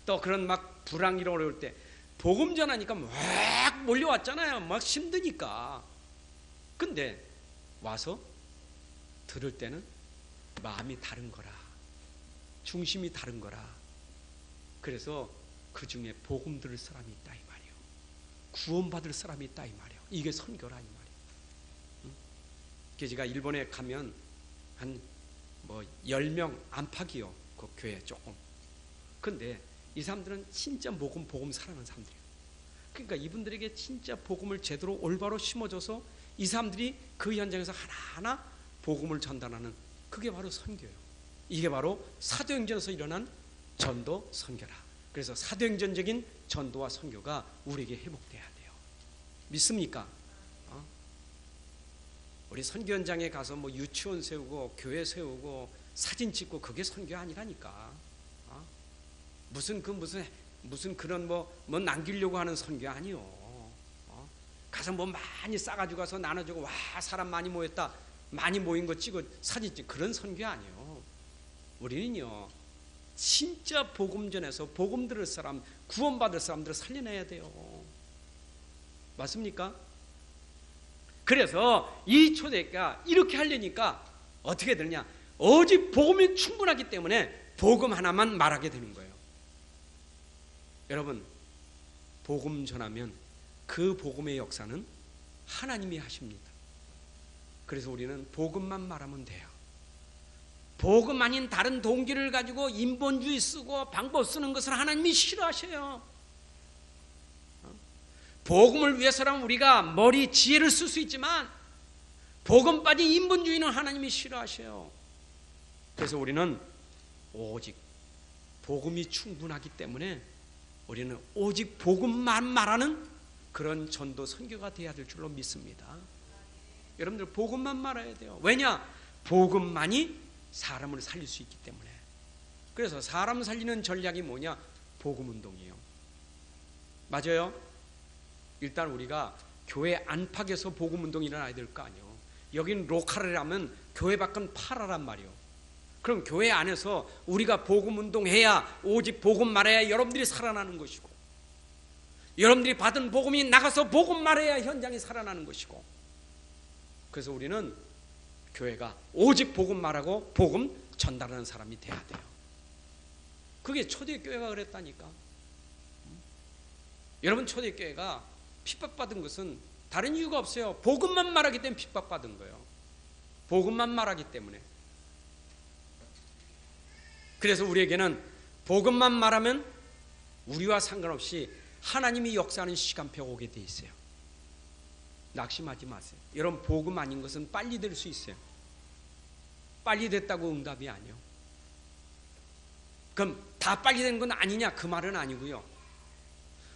또 그런 막 불황이 어려울 때 복음 전하니까 막 몰려왔잖아요. 막 힘드니까. 근데 와서 들을 때는 마음이 다른 거라, 중심이 다른 거라. 그래서 그 중에 복음 들을 사람이 있다 이 말이에요. 구원받을 사람이 있다 이 말이에요. 이게 선교라 이 말이에요. 그래서 제가 일본에 가면 한 10명 안팎이요. 그 교회 조금. 근데 이 사람들은 진짜 복음 사랑하는 사람들이에요. 그러니까 이분들에게 진짜 복음을 제대로 올바로 심어줘서 이 사람들이 그 현장에서 하나하나 복음을 전달하는, 그게 바로 선교예요. 이게 바로 사도행전에서 일어난 전도 선교라. 그래서 사도행전적인 전도와 선교가 우리에게 회복돼야 돼요. 믿습니까? 우리 선교 현장에 가서 뭐 유치원 세우고 교회 세우고 사진 찍고 그게 선교 아니라니까. 무슨 그런 뭐 남기려고 하는 선교 아니요. 가서 뭐 많이 싸가지고 가서 나눠주고, 와 사람 많이 모였다, 많이 모인 거 찍어 사진 찍, 그런 선교 아니요. 우리는요 진짜 복음 전해서 복음 들을 사람, 구원받을 사람들을 살려내야 돼요. 맞습니까? 그래서 이 초대교회가 이렇게 하려니까 어떻게 되느냐, 오직 복음이 충분하기 때문에 복음 하나만 말하게 되는 거예요. 여러분, 복음 전하면 그 복음의 역사는 하나님이 하십니다. 그래서 우리는 복음만 말하면 돼요. 복음 아닌 다른 동기를 가지고 인본주의 쓰고 방법 쓰는 것을 하나님이 싫어하셔요. 복음을 위해서라면 우리가 머리 지혜를 쓸 수 있지만 복음 빠진 인본주의는 하나님이 싫어하셔요. 그래서 우리는 오직 복음이 충분하기 때문에 우리는 오직 복음만 말하는 그런 전도 선교가 돼야 될 줄로 믿습니다. 여러분들 복음만 말해야 돼요. 왜냐? 복음만이 사람을 살릴 수 있기 때문에. 그래서 사람 살리는 전략이 뭐냐? 복음운동이에요. 맞아요? 일단 우리가 교회 안팎에서 복음운동이 일어나야 될 거 아니에요. 여기는 로컬이라면 교회 밖은 파라란 말이에요. 그럼 교회 안에서 우리가 복음운동해야, 오직 복음 말해야 여러분들이 살아나는 것이고, 여러분들이 받은 복음이 나가서 복음 말해야 현장이 살아나는 것이고, 그래서 우리는 교회가 오직 복음 말하고 복음 전달하는 사람이 돼야 돼요. 그게 초대교회가 그랬다니까. 여러분, 초대교회가 핍박받은 것은 다른 이유가 없어요. 복음만 말하기 때문에 핍박받은 거예요. 복음만 말하기 때문에. 그래서 우리에게는 복음만 말하면 우리와 상관없이 하나님이 역사하는 시간표가 오게 돼 있어요. 낙심하지 마세요. 여러분, 복음 아닌 것은 빨리 될 수 있어요. 빨리 됐다고 응답이 아니요. 그럼 다 빨리 된 건 아니냐, 그 말은 아니고요.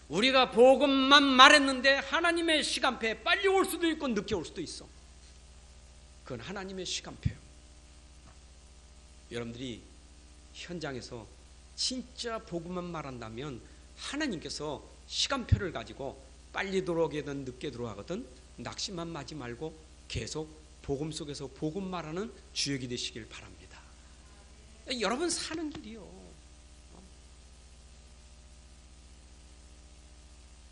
우리가 복음만 말했는데 하나님의 시간표에 빨리 올 수도 있고 늦게 올 수도 있어. 그건 하나님의 시간표예요. 여러분들이 현장에서 진짜 복음만 말한다면 하나님께서 시간표를 가지고 빨리 들어오게든 늦게 들어가거든 낙심만 하지 말고 계속 복음 속에서 복음 말하는 주역이 되시길 바랍니다. 여러분 사는 길이요.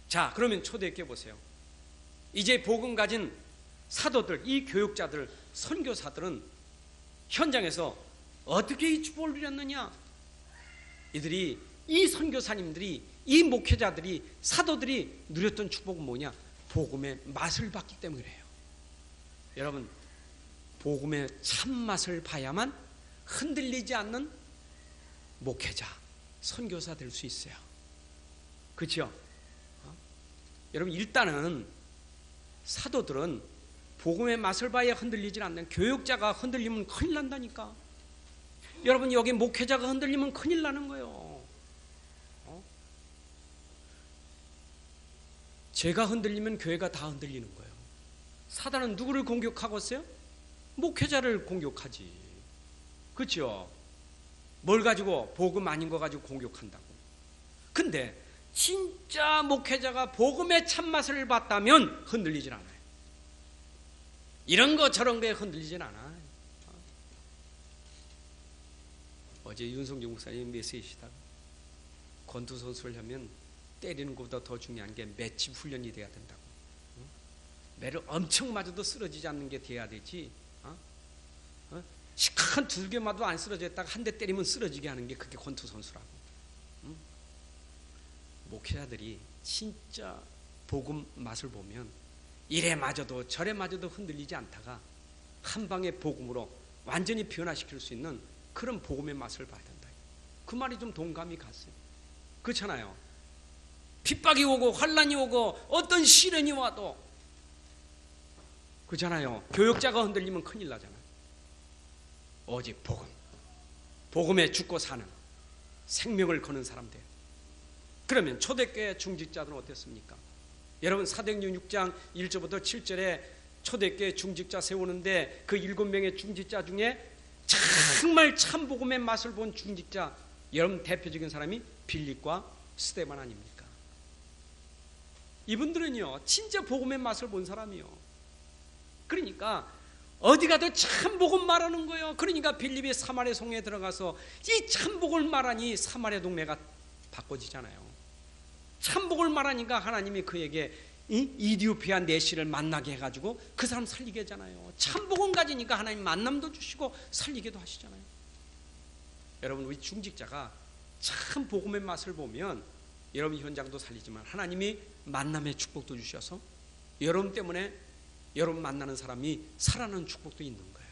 자, 그러면 초대교회 보세요. 이제 복음 가진 사도들, 이 교육자들, 선교사들은 현장에서 어떻게 이 축복을 누렸느냐? 이들이, 이 선교사님들이, 이 목회자들이, 사도들이 누렸던 축복은 뭐냐? 복음의 맛을 봤기 때문에 그래요. 여러분, 복음의 참맛을 봐야만 흔들리지 않는 목회자, 선교사 될 수 있어요. 그렇죠? 여러분, 일단은 사도들은 복음의 맛을 봐야 흔들리지 않는, 교육자가 흔들리면 큰일 난다니까. 여러분, 여기 목회자가 흔들리면 큰일 나는 거예요. 제가 흔들리면 교회가 다 흔들리는 거예요. 사단은 누구를 공격하고 있어요? 목회자를 공격하지. 그렇죠? 뭘 가지고? 복음 아닌 거 가지고 공격한다고. 근데 진짜 목회자가 복음의 참맛을 봤다면 흔들리질 않아요. 이런 거 저런 거에 흔들리진 않아요. 어제 윤성중 목사님 메시지시다가 권투 선수를 하면 때리는 것보다 더 중요한 게 매치 훈련이 돼야 된다고. 매를 엄청 맞아도 쓰러지지 않는 게 돼야 되지. 시큰 두개 맞아도 안 쓰러졌다가 한 대 때리면 쓰러지게 하는 게 그게 권투 선수라고. 목회자들이 진짜 복음 맛을 보면 이래 맞아도 저래 맞아도 흔들리지 않다가 한 방의 복음으로 완전히 변화시킬 수 있는 그런 복음의 맛을 봐야 된다. 그 말이 좀 동감이 갔어요. 그렇잖아요. 핍박이 오고 환란이 오고 어떤 시련이 와도 그렇잖아요. 교역자가 흔들리면 큰일 나잖아요. 오직 복음에 죽고 사는 생명을 거는 사람들. 그러면 초대교회 중직자들은 어땠습니까? 여러분 사도행전 6장 1절부터 7절에 초대교회 중직자 세우는데 그 7명의 중직자 중에 정말 참 복음의 맛을 본 중직자, 여러분 대표적인 사람이 빌립과 스데반 아닙니까? 이분들은요 진짜 복음의 맛을 본 사람이요. 그러니까 어디 가도 참 복음 말하는 거예요. 그러니까 빌립이 사마리아 성에 들어가서 이 참 복음을 말하니 사마리아 동네가 바꿔지잖아요. 참 복음을 말하니까 하나님이 그에게 이디오피아 내시를 만나게 해가지고 그 사람 살리게 하잖아요. 참 복음 가지니까 하나님 만남도 주시고 살리기도 하시잖아요. 여러분 우리 중직자가 참 복음의 맛을 보면 여러분 현장도 살리지만 하나님이 만남의 축복도 주셔서 여러분 때문에 여러분 만나는 사람이 살아나는 축복도 있는 거예요.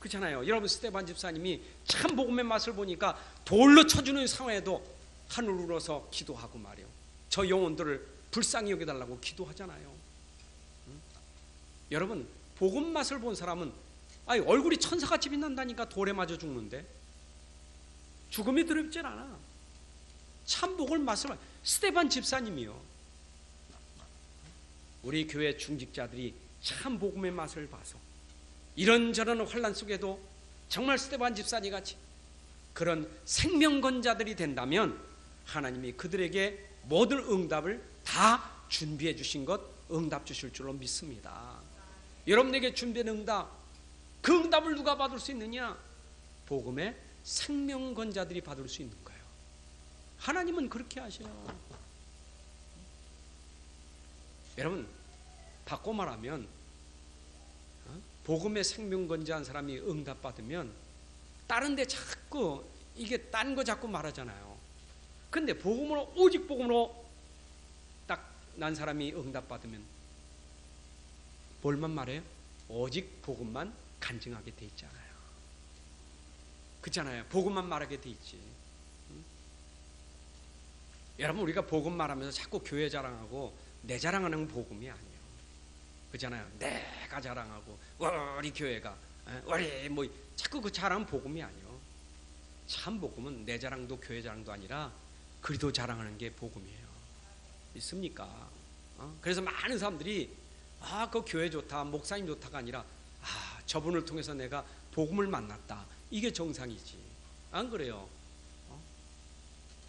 그렇잖아요. 여러분 스데반 집사님이 참 복음의 맛을 보니까 돌로 쳐주는 상황에도 하늘 울어서 기도하고 말이요. 저 영혼들을 불쌍히 여겨달라고 기도하잖아요. 여러분 복음 맛을 본 사람은 얼굴이 천사같이 빛난다니까 돌에 맞아 죽는데 죽음이 두렵질 않아. 참 복을 맛을 스데반 집사님이요. 우리 교회 중직자들이 참 복음의 맛을 봐서 이런저런 환난 속에도 정말 스데반 집사님 같이 그런 생명건자들이 된다면 하나님이 그들에게 모든 응답을 다 준비해 주신 것 응답 주실 줄로 믿습니다. 여러분에게 준비한 응답, 그 응답을 누가 받을 수 있느냐? 복음의 생명건자들이 받을 수 있는 거예요. 하나님은 그렇게 하셔요. 여러분 바꿔 말하면 복음의 생명건자한 사람이 응답받으면 다른 데 자꾸 이게 딴 거 자꾸 말하잖아요. 근데 복음으로 오직 복음으로 딱 난 사람이 응답받으면 뭘만 말해요? 오직 복음만 간증하게 돼 있잖아요. 그렇잖아요. 복음만 말하게 돼 있지. 여러분 우리가 복음 말하면서 자꾸 교회 자랑하고 내 자랑하는 복음이 아니에요. 그렇잖아요. 내가 자랑하고 우리 교회가 우리 뭐 자꾸 그 자랑 복음이 아니에요. 참 복음은 내 자랑도 교회 자랑도 아니라 그리스도 자랑하는 게 복음이에요. 있습니까? 그래서 많은 사람들이 그 교회 좋다, 목사님 좋다가 아니라 저분을 통해서 내가 복음을 만났다. 이게 정상이지. 안 그래요?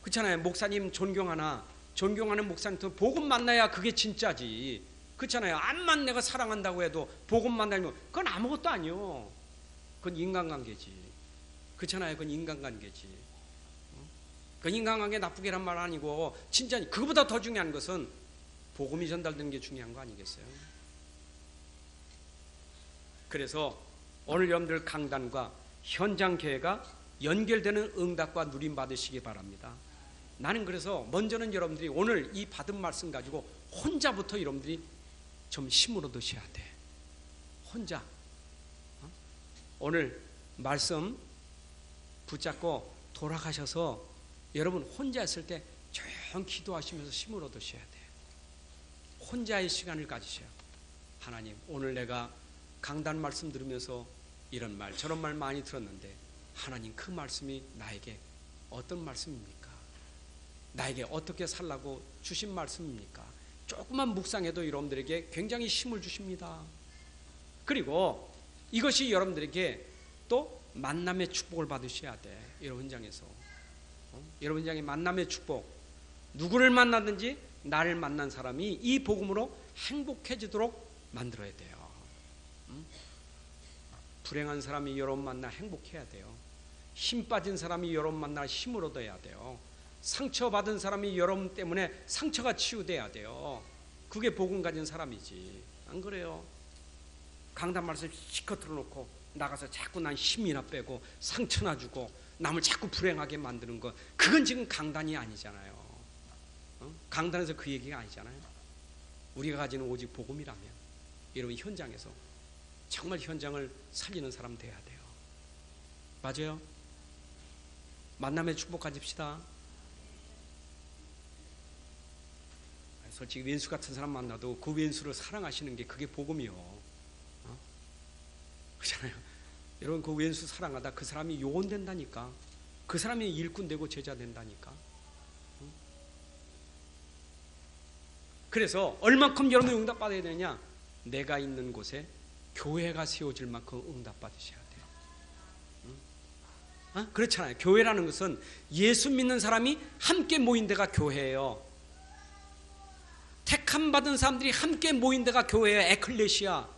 그렇잖아요. 목사님 존경하는 목사님 복음 만나야 그게 진짜지. 그렇잖아요. 암만 내가 사랑한다고 해도 복음 만나면 그건 아무것도 아니요. 그건 인간관계지. 그렇잖아요. 그건 인간관계지. 그 인간관계 나쁘게란 말 아니고 진짜 그거보다 더 중요한 것은 복음이 전달되는 게 중요한 거 아니겠어요? 그래서 오늘 여러분들 강단과 현장 교회가 연결되는 응답과 누림 받으시기 바랍니다. 나는 그래서 먼저는 여러분들이 오늘 이 받은 말씀 가지고 혼자부터 여러분들이 좀 힘을 얻으셔야 돼. 혼자 오늘 말씀 붙잡고 돌아가셔서 여러분 혼자 있을 때 조용 기도하시면서 힘을 얻으셔야 돼. 혼자의 시간을 가지셔요. 하나님 오늘 내가 강단 말씀 들으면서 이런 말 저런 말 많이 들었는데 하나님 그 말씀이 나에게 어떤 말씀입니까? 나에게 어떻게 살라고 주신 말씀입니까? 조금만 묵상해도 여러분들에게 굉장히 힘을 주십니다. 그리고 이것이 여러분들에게 또 만남의 축복을 받으셔야 돼. 여러분 현장에서 여러분 현장의 만남의 축복, 누구를 만나든지 나를 만난 사람이 이 복음으로 행복해지도록 만들어야 돼요. 불행한 사람이 여러분 만나 행복해야 돼요. 힘 빠진 사람이 여러분 만나 힘을 얻어야 돼요. 상처받은 사람이 여러분 때문에 상처가 치유돼야 돼요. 그게 복음 가진 사람이지. 안 그래요? 강단 말씀 시커 틀어놓고 나가서 자꾸 난 힘이나 빼고 상처나 주고 남을 자꾸 불행하게 만드는 거, 그건 지금 강단이 아니잖아요. 강단에서 그 얘기가 아니잖아요. 우리가 가지는 오직 복음이라면 여러분 현장에서 정말 현장을 살리는 사람 돼야 돼요. 맞아요? 만남의 축복 가집시다. 솔직히 왼수 같은 사람 만나도 그 왼수를 사랑하시는 게 그게 복음이요. 그렇잖아요. 여러분, 그 왼수 사랑하다 그 사람이 요원 된다니까. 그 사람이 일꾼 되고 제자 된다니까. 그래서 얼만큼 여러분이 응답받아야 되느냐? 내가 있는 곳에 교회가 세워질 만큼 응답받으셔야 돼요. 그렇잖아요. 교회라는 것은 예수 믿는 사람이 함께 모인 데가 교회예요. 택함 받은 사람들이 함께 모인 데가 교회예요. 에클레시아.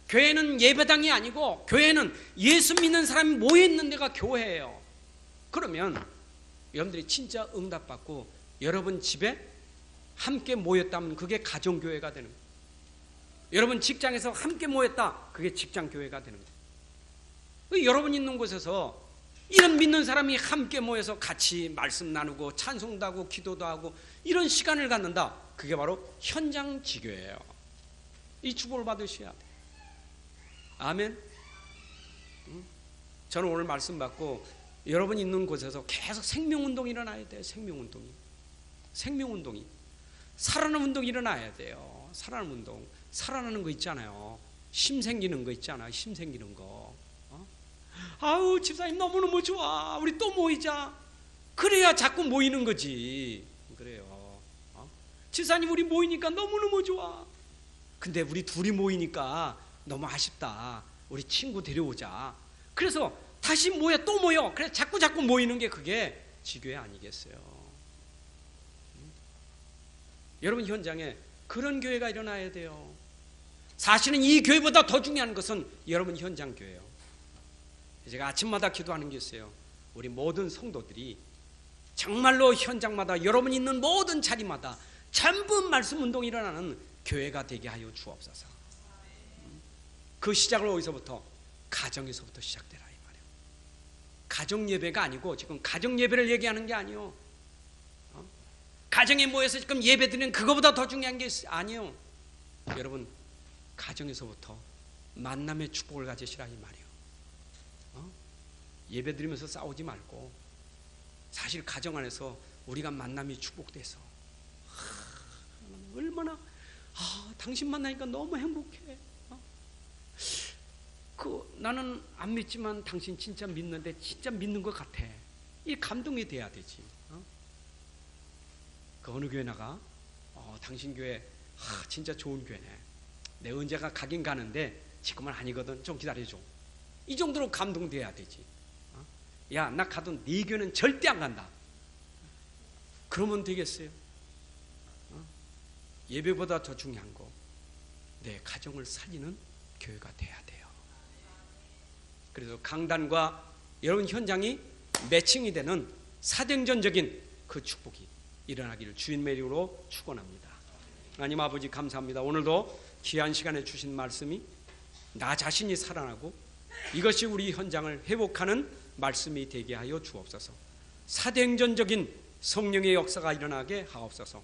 교회는 예배당이 아니고 교회는 예수 믿는 사람이 모여 있는 데가 교회예요. 그러면 여러분들이 진짜 응답받고 여러분 집에 함께 모였다면 그게 가정교회가 되는 거예요. 여러분 직장에서 함께 모였다, 그게 직장교회가 되는 거예요. 여러분 있는 곳에서 이런 믿는 사람이 함께 모여서 같이 말씀 나누고 찬송도 하고 기도도 하고 이런 시간을 갖는다, 그게 바로 현장 지교예요. 이 축복을 받으셔야 돼요. 아멘. 저는 오늘 말씀 받고 여러분 있는 곳에서 계속 생명운동이 일어나야 돼요. 생명운동이 살아나는 운동이 일어나야 돼요. 살아나는 운동. 살아나는 거 있잖아요. 힘 생기는 거 있잖아요. 힘 생기는 거. 아우 집사님 너무너무 좋아, 우리 또 모이자. 그래야 자꾸 모이는 거지. 그래요. 집사님 우리 모이니까 너무너무 좋아. 근데 우리 둘이 모이니까 너무 아쉽다, 우리 친구 데려오자. 그래서 다시 모여, 또 모여. 그래서 자꾸 모이는 게 그게 지교회 아니겠어요? 여러분 현장에 그런 교회가 일어나야 돼요. 사실은 이 교회보다 더 중요한 것은 여러분 현장 교회예요. 제가 아침마다 기도하는 게 있어요. 우리 모든 성도들이 정말로 현장마다 여러분 있는 모든 자리마다 전부 말씀 운동이 일어나는 교회가 되게 하여 주옵소서. 그 시작을 어디서부터? 가정에서부터 시작되라 이 말이에요. 가정 예배가 아니고, 지금 가정 예배를 얘기하는 게 아니에요. 가정에 모여서 지금 예배 드리는 그거보다 더 중요한 게 아니에요. 여러분 가정에서부터 만남의 축복을 가지시라 이 말이에요. 예배 드리면서 싸우지 말고, 사실 가정 안에서 우리가 만남이 축복돼서 얼마나 당신 만나니까 너무 행복해. 나는 안 믿지만 당신 진짜 믿는데 진짜 믿는 것 같아. 이 감동이 돼야 되지. 그 어느 교회 나가? 당신 교회 진짜 좋은 교회네. 내 언제가 가긴 가는데 지금은 아니거든. 좀 기다려줘. 이 정도로 감동돼야 되지. 야, 나 가도 네 교회는 절대 안 간다. 그러면 되겠어요? 예배보다 더 중요한 거, 내 가정을 살리는 교회가 돼야 돼요. 그래서 강단과 여러분 현장이 매칭이 되는 사도행전적인 그 축복이 일어나기를 주님의 이름으로 축원합니다. 하나님 아버지 감사합니다. 오늘도 귀한 시간에 주신 말씀이 나 자신이 살아나고 이것이 우리 현장을 회복하는 말씀이 되게 하여 주옵소서. 사도행전적인 성령의 역사가 일어나게 하옵소서.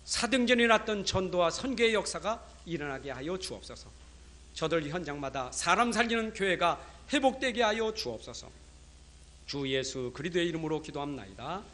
사도행전에 일어났던 전도와 선교의 역사가 일어나게 하여 주옵소서. 저들 현장마다 사람 살리는 교회가 회복되게 하여 주옵소서. 주 예수 그리스도의 이름으로 기도합나이다.